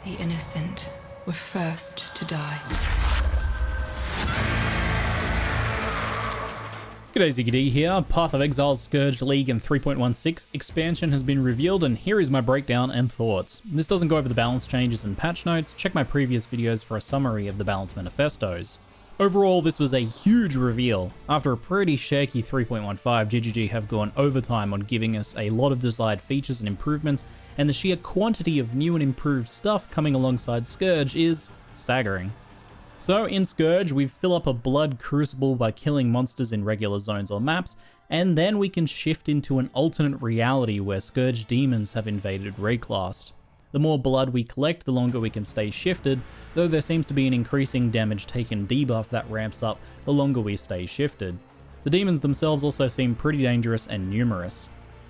The innocent were first to die. G'day ZiggyD here, Path of Exile Scourge League and 3.16 expansion has been revealed, and here is my breakdown and thoughts. This doesn't go over the balance changes and patch notes, check my previous videos for a summary of the balance manifestos. Overall, this was a huge reveal. After a pretty shaky 3.15, GGG have gone overtime on giving us a lot of desired features and improvements, and the sheer quantity of new and improved stuff coming alongside Scourge is staggering. So in Scourge, we fill up a blood crucible by killing monsters in regular zones or maps, and then we can shift into an alternate reality where Scourge demons have invaded Reclast. The more blood we collect, the longer we can stay shifted, though there seems to be an increasing damage taken debuff that ramps up the longer we stay shifted. The demons themselves also seem pretty dangerous and numerous.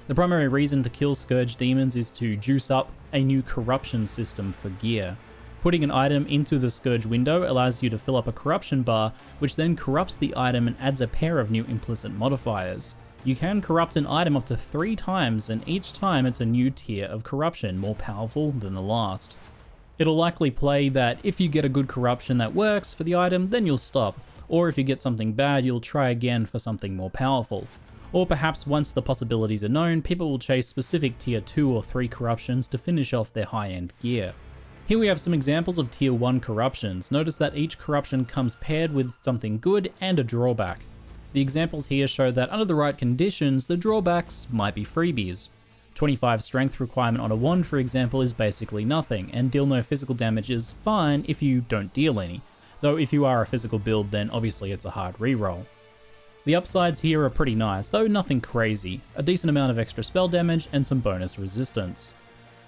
The primary reason to kill Scourge demons is to juice up a new corruption system for gear. Putting an item into the Scourge window allows you to fill up a corruption bar, which then corrupts the item and adds a pair of new implicit modifiers. You can corrupt an item up to 3 times, and each time it's a new tier of corruption, more powerful than the last. It'll likely play that if you get a good corruption that works for the item, then you'll stop, or if you get something bad, you'll try again for something more powerful. Or perhaps once the possibilities are known, people will chase specific tier 2 or 3 corruptions to finish off their high-end gear. Here we have some examples of tier 1 corruptions. Notice that each corruption comes paired with something good and a drawback. The examples here show that under the right conditions, the drawbacks might be freebies. 25 strength requirement on a wand, for example, is basically nothing, and deal no physical damage is fine if you don't deal any, though if you are a physical build then obviously it's a hard reroll. The upsides here are pretty nice, though nothing crazy, a decent amount of extra spell damage and some bonus resistance.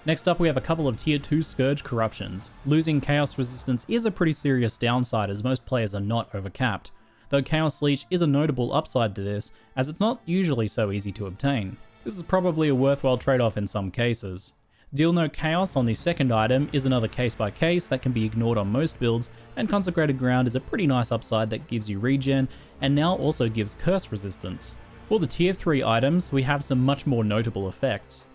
Next up we have a couple of tier 2 Scourge corruptions. Losing chaos resistance is a pretty serious downside as most players are not overcapped, though Chaos Leech is a notable upside to this, as it's not usually so easy to obtain. This is probably a worthwhile trade-off in some cases. Deal no chaos on the second item is another case by case that can be ignored on most builds, and Consecrated Ground is a pretty nice upside that gives you regen, and now also gives curse resistance. For the tier 3 items, we have some much more notable effects.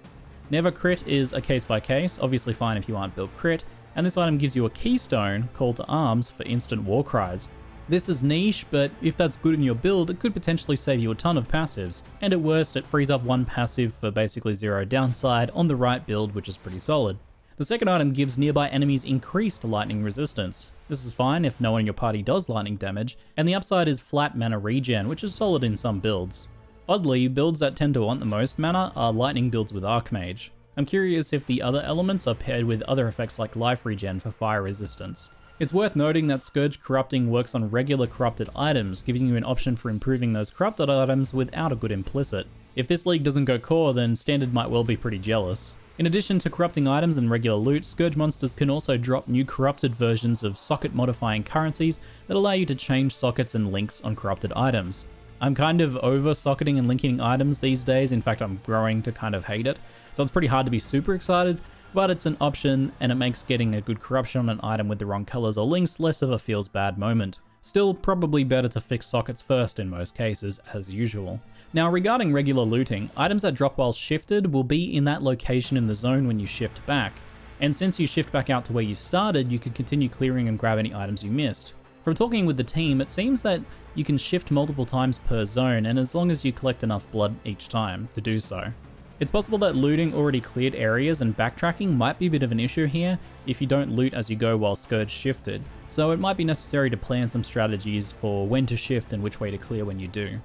Never Crit is a case by case, obviously fine if you aren't built crit, and this item gives you a Keystone, Call to Arms, for instant war cries. This is niche, but if that's good in your build, it could potentially save you a ton of passives, and at worst it frees up one passive for basically 0 downside on the right build, which is pretty solid. The second item gives nearby enemies increased lightning resistance. This is fine if no one in your party does lightning damage, and the upside is flat mana regen, which is solid in some builds. Oddly, builds that tend to want the most mana are lightning builds with Archmage. I'm curious if the other elements are paired with other effects like life regen for fire resistance. It's worth noting that Scourge Corrupting works on regular corrupted items, giving you an option for improving those corrupted items without a good implicit. If this league doesn't go core, then Standard might well be pretty jealous. In addition to corrupting items and regular loot, Scourge monsters can also drop new corrupted versions of socket modifying currencies that allow you to change sockets and links on corrupted items. I'm kind of over socketing and linking items these days, in fact I'm growing to kind of hate it, so it's pretty hard to be super excited, but it's an option and it makes getting a good corruption on an item with the wrong colors or links less of a feels bad moment. Still, probably better to fix sockets first in most cases, as usual. Now regarding regular looting, items that drop while shifted will be in that location in the zone when you shift back, and since you shift back out to where you started, you can continue clearing and grab any items you missed. From talking with the team, it seems that you can shift multiple times per zone, and as long as you collect enough blood each time to do so. It's possible that looting already cleared areas and backtracking might be a bit of an issue here if you don't loot as you go while Scourge shifted, so it might be necessary to plan some strategies for when to shift and which way to clear when you do.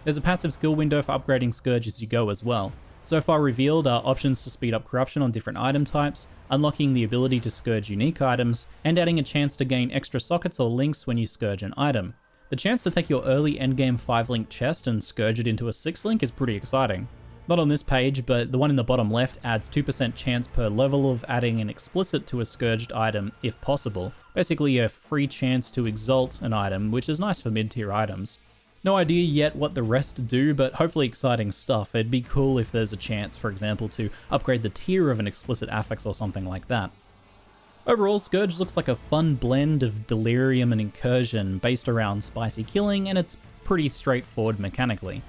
There's a passive skill window for upgrading Scourge as you go as well. So far revealed are options to speed up corruption on different item types, unlocking the ability to Scourge unique items, and adding a chance to gain extra sockets or links when you Scourge an item. The chance to take your early endgame 5-link chest and Scourge it into a 6-link is pretty exciting. Not on this page, but the one in the bottom left adds 2% chance per level of adding an explicit to a Scourged item if possible. Basically a free chance to exalt an item, which is nice for mid-tier items. No idea yet what the rest do, but hopefully exciting stuff. It'd be cool if there's a chance, for example, to upgrade the tier of an explicit affix or something like that. Overall, Scourge looks like a fun blend of delirium and incursion based around spicy killing, and it's pretty straightforward mechanically.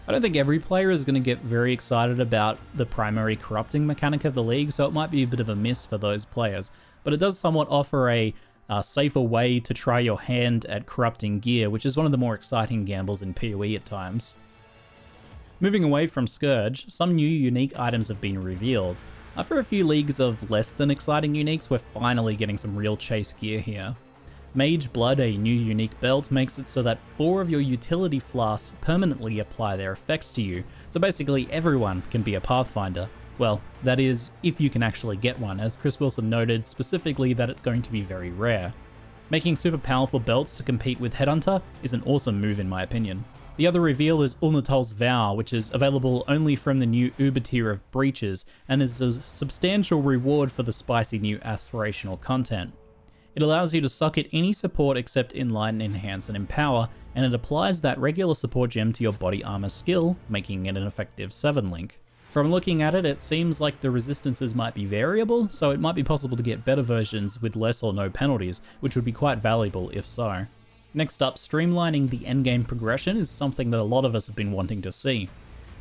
I don't think every player is going to get very excited about the primary corrupting mechanic of the league, so it might be a bit of a miss for those players, but it does somewhat offer a safer way to try your hand at corrupting gear, which is one of the more exciting gambles in PoE at times. Moving away from Scourge, some new unique items have been revealed. After a few leagues of less than exciting uniques, we're finally getting some real chase gear here. Mageblood, a new unique belt, makes it so that 4 of your utility flasks permanently apply their effects to you, so basically everyone can be a Pathfinder. Well, that is, if you can actually get one, as Chris Wilson noted specifically that it's going to be very rare. Making super powerful belts to compete with Headhunter is an awesome move in my opinion. The other reveal is Uul-Netol's Vow, which is available only from the new Uber tier of breaches, and is a substantial reward for the spicy new aspirational content. It allows you to suck at any support except Enlighten, Enhance, and Empower, and it applies that regular support gem to your body armor skill, making it an effective 7-link. From looking at it, it seems like the resistances might be variable, so it might be possible to get better versions with less or no penalties, which would be quite valuable if so. Next up, streamlining the endgame progression is something that a lot of us have been wanting to see.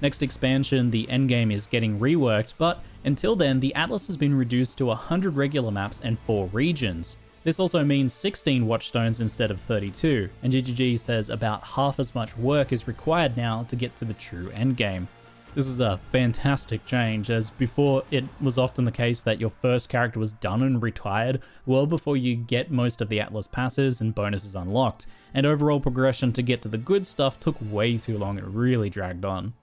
Next expansion, the endgame is getting reworked, but until then, the Atlas has been reduced to 100 regular maps and 4 regions. This also means 16 Watchstones instead of 32, and GGG says about half as much work is required now to get to the true endgame. This is a fantastic change, as before it was often the case that your first character was done and retired well before you get most of the Atlas passives and bonuses unlocked, and overall progression to get to the good stuff took way too long and really dragged on.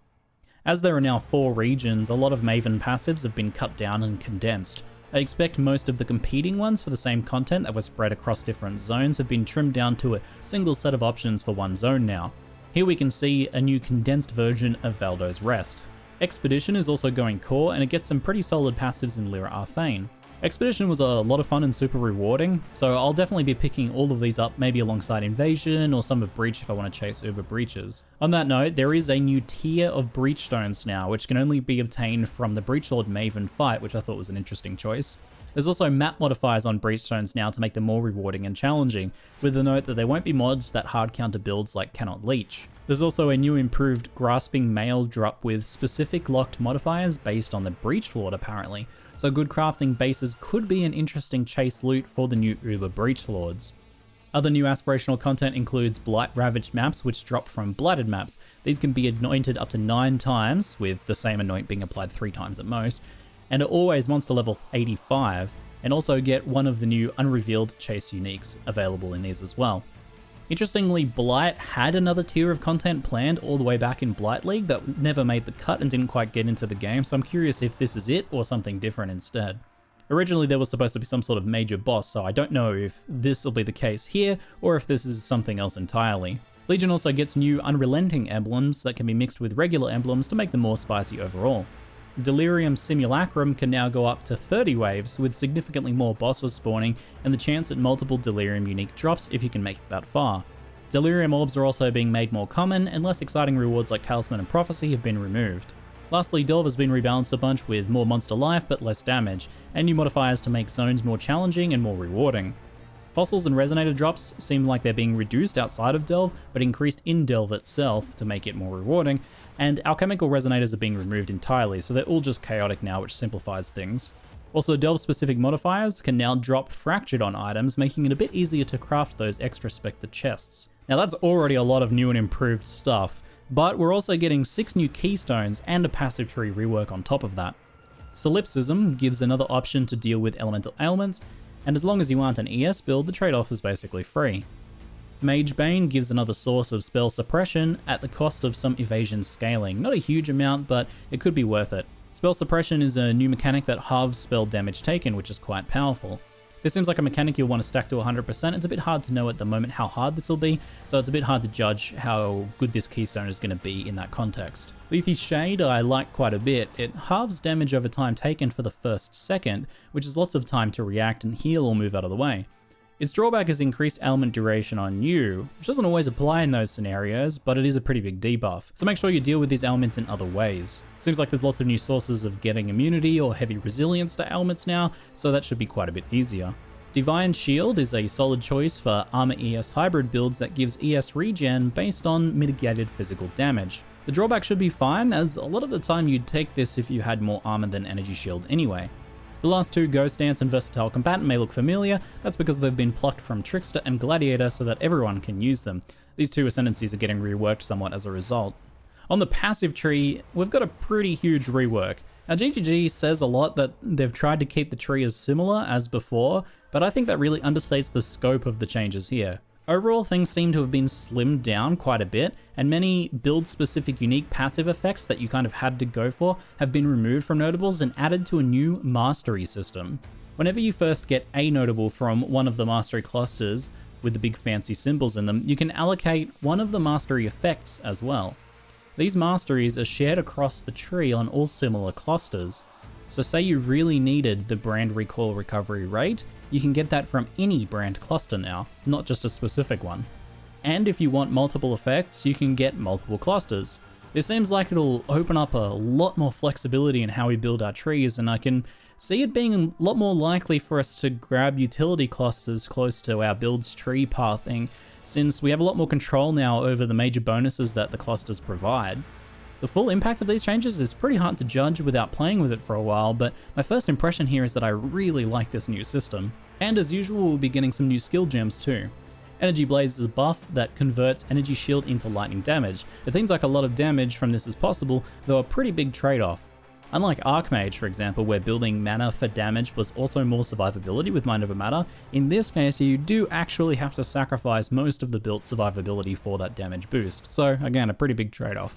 As there are now 4 regions, a lot of Maven passives have been cut down and condensed. I expect most of the competing ones for the same content that was spread across different zones have been trimmed down to a single set of options for one zone now. Here we can see a new condensed version of Valdo's Rest. Expedition is also going core, and it gets some pretty solid passives in Lyra Arthane. Expedition was a lot of fun and super rewarding, so I'll definitely be picking all of these up maybe alongside Invasion or some of Breach if I want to chase Uber Breaches. On that note, there is a new tier of Breachstones now, which can only be obtained from the Breachlord Maven fight, which I thought was an interesting choice. There's also map modifiers on Breachstones now to make them more rewarding and challenging, with the note that there won't be mods that hard counter builds like Cannot Leech. There's also a new improved Grasping Mail drop with specific locked modifiers based on the Breachlord apparently, so good crafting bases could be an interesting chase loot for the new Uber Breachlords. Other new aspirational content includes Blight Ravaged maps, which drop from Blighted maps. These can be anointed up to 9 times, with the same anoint being applied 3 times at most, and are always monster level 85, and also get one of the new unrevealed chase uniques available in these as well. Interestingly, Blight had another tier of content planned all the way back in Blight League that never made the cut and didn't quite get into the game, so I'm curious if this is it or something different instead. Originally there was supposed to be some sort of major boss, so I don't know if this will be the case here or if this is something else entirely. Legion also gets new Unrelenting emblems that can be mixed with regular emblems to make them more spicy overall. Delirium Simulacrum can now go up to 30 waves with significantly more bosses spawning and the chance at multiple Delirium unique drops if you can make it that far. Delirium Orbs are also being made more common, and less exciting rewards like Talisman and Prophecy have been removed. Lastly, Delve has been rebalanced a bunch with more monster life but less damage, and new modifiers to make zones more challenging and more rewarding. Fossils and Resonator drops seem like they're being reduced outside of Delve, but increased in Delve itself to make it more rewarding, and Alchemical Resonators are being removed entirely, so they're all just chaotic now, which simplifies things. Also, Delve-specific modifiers can now drop Fractured on items, making it a bit easier to craft those extra Spectre chests. Now that's already a lot of new and improved stuff, but we're also getting 6 new Keystones and a passive tree rework on top of that. Solipsism gives another option to deal with elemental ailments, and as long as you aren't an ES build, the trade-off is basically free. Magebane gives another source of spell suppression at the cost of some evasion scaling. Not a huge amount, but it could be worth it. Spell suppression is a new mechanic that halves spell damage taken, which is quite powerful. This seems like a mechanic you'll want to stack to 100%. It's a bit hard to know at the moment how hard this will be, so it's a bit hard to judge how good this keystone is going to be in that context. Lethi's Shade I like quite a bit. It halves damage over time taken for the first second, which is lots of time to react and heal or move out of the way. Its drawback is increased ailment duration on you, which doesn't always apply in those scenarios, but it is a pretty big debuff, so make sure you deal with these ailments in other ways. Seems like there's lots of new sources of getting immunity or heavy resilience to ailments now, so that should be quite a bit easier. Divine Shield is a solid choice for Armor ES hybrid builds that gives ES regen based on mitigated physical damage. The drawback should be fine, as a lot of the time you'd take this if you had more armor than Energy Shield anyway. The last two, Ghost Dance and Versatile Combatant, may look familiar. That's because they've been plucked from Trickster and Gladiator so that everyone can use them. These two ascendancies are getting reworked somewhat as a result. On the passive tree, we've got a pretty huge rework. Now GGG says a lot that they've tried to keep the tree as similar as before, but I think that really understates the scope of the changes here. Overall, things seem to have been slimmed down quite a bit, and many build-specific unique passive effects that you kind of had to go for have been removed from notables and added to a new mastery system. Whenever you first get a notable from one of the mastery clusters with the big fancy symbols in them, you can allocate one of the mastery effects as well. These masteries are shared across the tree on all similar clusters. So say you really needed the brand recoil recovery rate, you can get that from any brand cluster now, not just a specific one. And if you want multiple effects, you can get multiple clusters. This seems like it'll open up a lot more flexibility in how we build our trees, and I can see it being a lot more likely for us to grab utility clusters close to our build's tree pathing, since we have a lot more control now over the major bonuses that the clusters provide. The full impact of these changes is pretty hard to judge without playing with it for a while, but my first impression here is that I really like this new system. And as usual, we'll be getting some new skill gems too. Energy Blaze is a buff that converts Energy Shield into lightning damage. It seems like a lot of damage from this is possible, though a pretty big trade-off. Unlike Archmage, for example, where building mana for damage was also more survivability with Mind Over Matter, in this case you do actually have to sacrifice most of the built survivability for that damage boost. So again, a pretty big trade-off.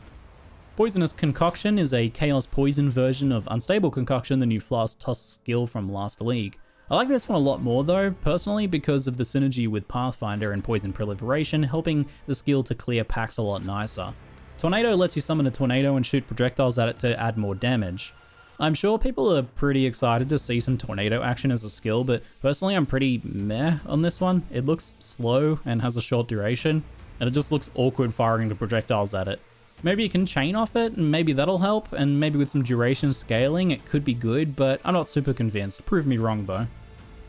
Poisonous Concoction is a Chaos Poison version of Unstable Concoction, the new Flask Tusk skill from last league. I like this one a lot more though, personally, because of the synergy with Pathfinder and Poison Proliferation, helping the skill to clear packs a lot nicer. Tornado lets you summon a tornado and shoot projectiles at it to add more damage. I'm sure people are pretty excited to see some tornado action as a skill, but personally I'm pretty meh on this one. It looks slow and has a short duration, and it just looks awkward firing the projectiles at it. Maybe you can chain off it, and maybe that'll help, and maybe with some duration scaling it could be good, but I'm not super convinced. Prove me wrong though.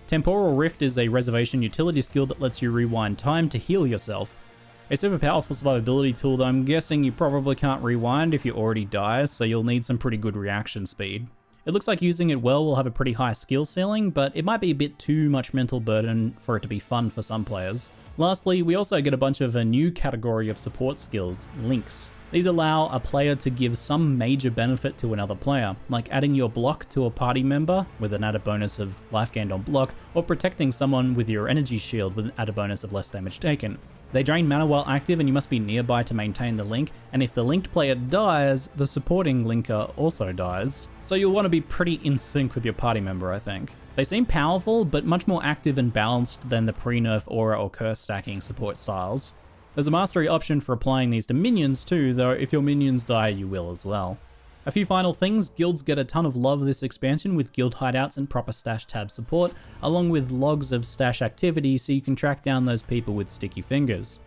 Temporal Rift is a reservation utility skill that lets you rewind time to heal yourself. A super powerful survivability tool, though I'm guessing you probably can't rewind if you already die, so you'll need some pretty good reaction speed. It looks like using it well will have a pretty high skill ceiling, but it might be a bit too much mental burden for it to be fun for some players. Lastly, we also get a bunch of a new category of support skills, links. These allow a player to give some major benefit to another player, like adding your block to a party member with an added bonus of life gained on block, or protecting someone with your energy shield with an added bonus of less damage taken. They drain mana while active and you must be nearby to maintain the link, and if the linked player dies, the supporting linker also dies. So you'll want to be pretty in sync with your party member, I think. They seem powerful, but much more active and balanced than the pre-nerf aura or curse stacking support styles. There's a mastery option for applying these to minions too, though if your minions die, you will as well. A few final things, guilds get a ton of love this expansion with guild hideouts and proper stash tab support, along with logs of stash activity so you can track down those people with sticky fingers.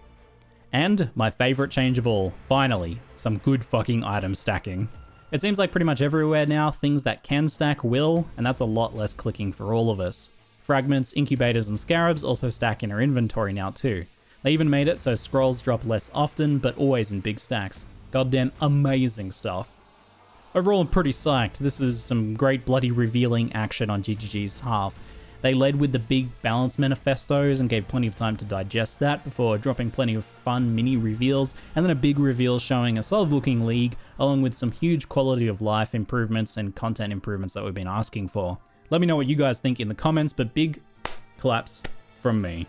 And my favorite change of all, finally, some good fucking item stacking. It seems like pretty much everywhere now, things that can stack will, and that's a lot less clicking for all of us. Fragments, incubators, and scarabs also stack in our inventory now too. They even made it so scrolls drop less often, but always in big stacks. Goddamn amazing stuff. Overall, I'm pretty psyched. This is some great bloody revealing action on GGG's half. They led with the big balance manifestos and gave plenty of time to digest that before dropping plenty of fun mini reveals, and then a big reveal showing a solid looking league, along with some huge quality of life improvements and content improvements that we've been asking for. Let me know what you guys think in the comments, but big claps from me.